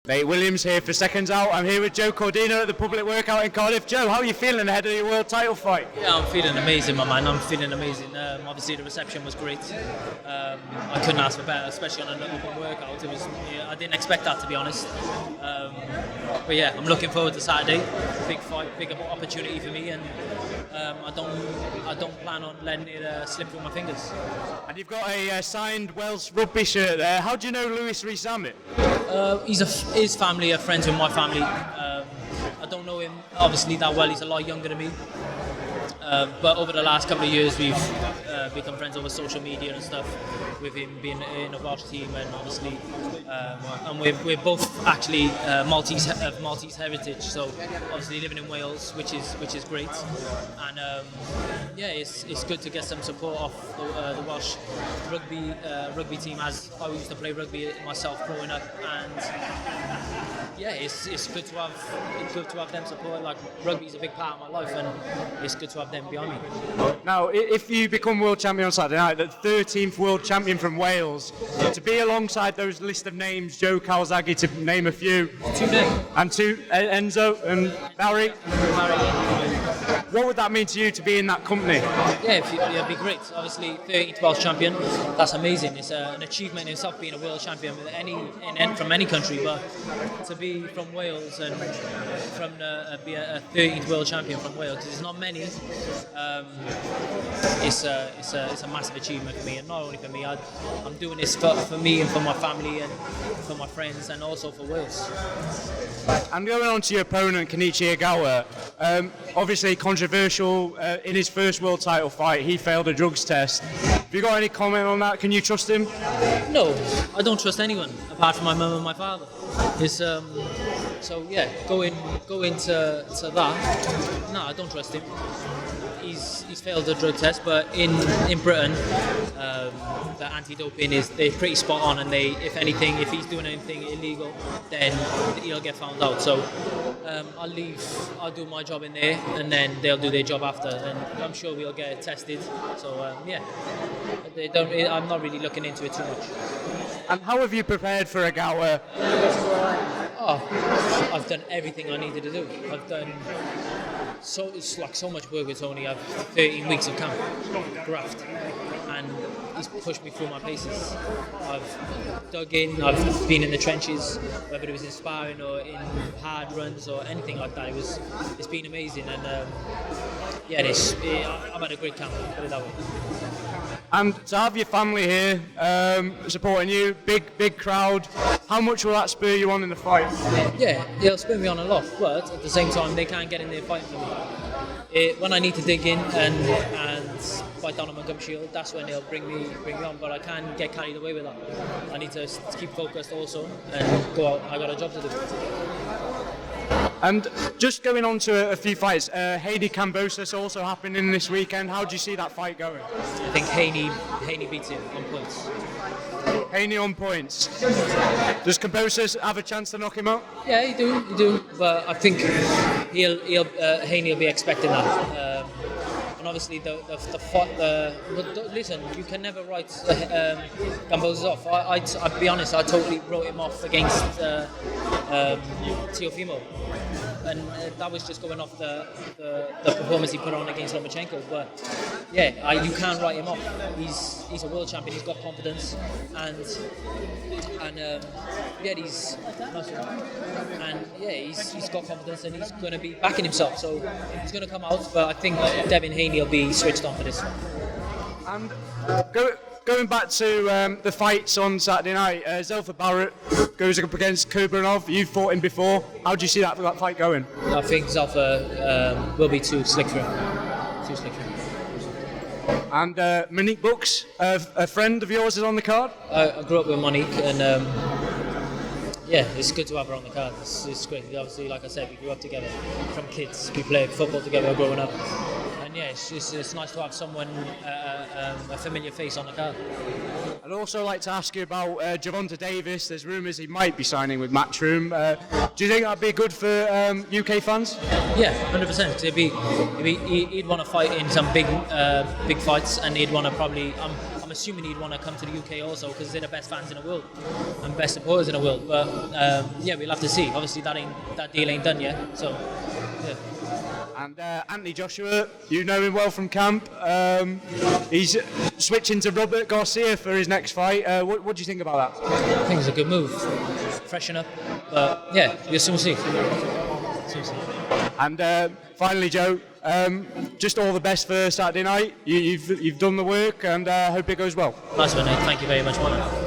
Nate Williams here for Seconds Out. I'm here with Joe Cordina at the public workout in Cardiff. Joe, how are you feeling ahead of your world title fight? Yeah, I'm feeling amazing, my man. I'm feeling amazing. Obviously, the reception was great. I couldn't ask for better, especially on an open workout. I didn't expect that, to be honest. But yeah, I'm looking forward to Saturday. Big fight, big opportunity for me, and I don't plan on letting it slip through my fingers. And you've got a signed Welsh rugby shirt there. How do you know Lewis Rees-Zammit? His family are friends with my family. I don't know him obviously that well. He's a lot younger than me. But over the last couple of years, we've become friends over social media and stuff. With him being in a Welsh team, and obviously, and we're both actually Maltese heritage. So obviously living in Wales, which is great. And yeah, it's good to get some support off the Welsh rugby team. As I used to play rugby myself growing up, and yeah, it's good to have them support. Like, rugby is a big part of my life, and it's good to have them behind me. Now, if you become world champion on Saturday night, the 13th world champion from Wales, to be alongside those list of names, Joe Calzaghe, to name a few, Two names. and Enzo and Barry. What would that mean to you to be in that company? Yeah, it'd be great. Obviously, 13th Welsh champion, that's amazing. It's an achievement in itself, being a world champion from any country, but to be from Wales and be a 13th world champion from Wales, because there's not many. It's a massive achievement for me, and not only for me. I'm doing this for me and for my family and for my friends, and also for Wales. And going on to your opponent, Kenichi Ogawa, obviously controversial in his first world title fight. He failed a drugs test. Have you got any comment on that? Can you trust him? No, I don't trust anyone apart from my mum and my father. It's so yeah, go into that. No, I don't trust him. He's failed the drug test, but in Britain, the anti-doping they're pretty spot on, and if he's doing anything illegal, then he'll get found out. So I'll do my job in there, and then they'll do their job after, and I'm sure we'll get it tested. So yeah, I'm not really looking into it too much. And how have you prepared for Ogawa? Oh, I've done everything I needed to do. I've done so much work with Tony. I've 13 weeks of camp, graft, and he's pushed me through my paces. I've dug in, I've been in the trenches, whether it was in sparring or in hard runs or anything like that. It's been amazing, and yeah, I've had a great camp, put it that way. And to have your family here supporting you, big crowd, how much will that spur you on in the fight? Yeah, it'll spur me on a lot, but at the same time, they can't get in there fighting for me. When I need to dig in and fight down on my gum shield, that's when they'll bring me on. But I can't get carried away with that. I need to keep focused also and go out. I got a job to do. And just going on to a few fights, Haney Kambosos also happening this weekend. How do you see that fight going? I think Haney beats him on points. Haney on points. Does Kambosos have a chance to knock him out? Yeah, you do. But I think Haney will be expecting that. And obviously listen, you can never write Kambosos off. I'll be honest, I totally wrote him off against Teofimo. And that was just going off the performance he put on against Lomachenko. But yeah, you can't write him off. He's a world champion. He's got confidence, and he's got confidence, and he's going to be backing himself. So he's going to come out. But I think Devin Haney will be switched on for this one. And going back to the fights on Saturday night, Zelfa Barrett goes up against Kurbranov. You've fought him before. How do you see that fight going? I think Zelfa will be too slick for him. And Monique Brooks, a friend of yours, is on the card? I grew up with Monique, and yeah, it's good to have her on the card. It's great. Obviously, like I said, we grew up together from kids. We played football together growing up. And yeah, it's nice to have someone, a familiar face on the card. I'd also like to ask you about Gervonta Davis. There's rumours he might be signing with Matchroom. Do you think that'd be good for UK fans? Yeah, 100%. He'd want to fight in some big fights, and he'd want to probably. I'm assuming he'd want to come to the UK also because they're the best fans in the world and best supporters in the world. But yeah, we'll have to see. Obviously, that deal ain't done yet. So yeah. And Anthony Joshua, you know him well from camp. He's switching to Robert Garcia for his next fight. What do you think about that? I think it's a good move. Freshen up. But yeah, we'll soon see. And finally, Joe, just all the best for Saturday night. You've done the work, and hope it goes well. Nice one, Nate. Thank you very much, man.